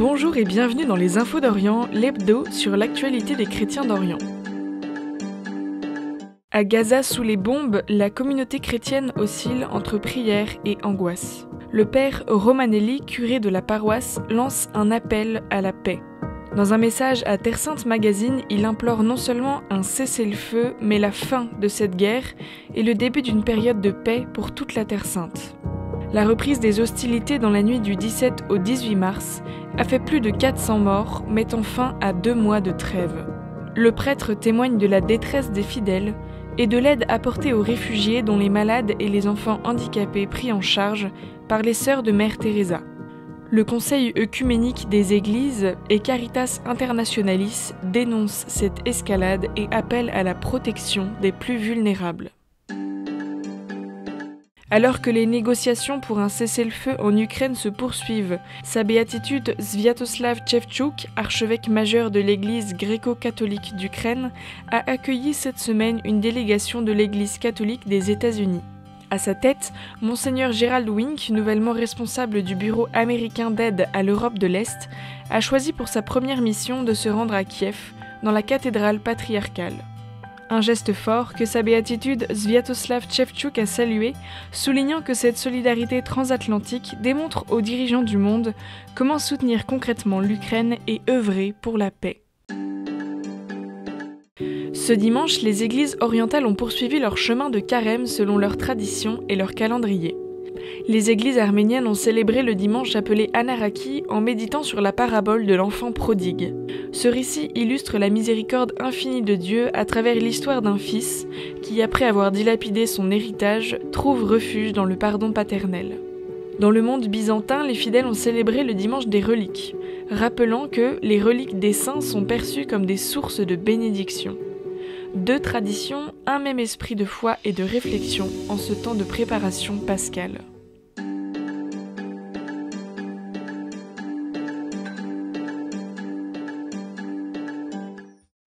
Bonjour et bienvenue dans les Infos d'Orient, l'hebdo sur l'actualité des chrétiens d'Orient. À Gaza, sous les bombes, la communauté chrétienne oscille entre prière et angoisse. Le père Romanelli, curé de la paroisse, lance un appel à la paix. Dans un message à Terre Sainte Magazine, il implore non seulement un cessez-le-feu, mais la fin de cette guerre et le début d'une période de paix pour toute la Terre Sainte. La reprise des hostilités dans la nuit du 17 au 18 mars a fait plus de 400 morts, mettant fin à 2 mois de trêve. Le prêtre témoigne de la détresse des fidèles et de l'aide apportée aux réfugiés dont les malades et les enfants handicapés pris en charge par les sœurs de Mère Teresa. Le Conseil œcuménique des Églises et Caritas Internationalis dénoncent cette escalade et appellent à la protection des plus vulnérables. Alors que les négociations pour un cessez-le-feu en Ukraine se poursuivent, sa béatitude Sviatoslav Shevchuk, archevêque majeur de l'Église gréco-catholique d'Ukraine, a accueilli cette semaine une délégation de l'Église catholique des États-Unis. À sa tête, Monseigneur Gerald Wink, nouvellement responsable du Bureau américain d'aide à l'Europe de l'Est, a choisi pour sa première mission de se rendre à Kiev, dans la cathédrale patriarcale. Un geste fort que sa béatitude Sviatoslav Shevchuk a salué, soulignant que cette solidarité transatlantique démontre aux dirigeants du monde comment soutenir concrètement l'Ukraine et œuvrer pour la paix. Ce dimanche, les églises orientales ont poursuivi leur chemin de carême selon leur tradition et leur calendrier. Les églises arméniennes ont célébré le dimanche appelé Anaraki en méditant sur la parabole de l'enfant prodigue. Ce récit illustre la miséricorde infinie de Dieu à travers l'histoire d'un fils qui, après avoir dilapidé son héritage, trouve refuge dans le pardon paternel. Dans le monde byzantin, les fidèles ont célébré le dimanche des reliques, rappelant que les reliques des saints sont perçues comme des sources de bénédiction. 2 traditions, un même esprit de foi et de réflexion en ce temps de préparation pascale.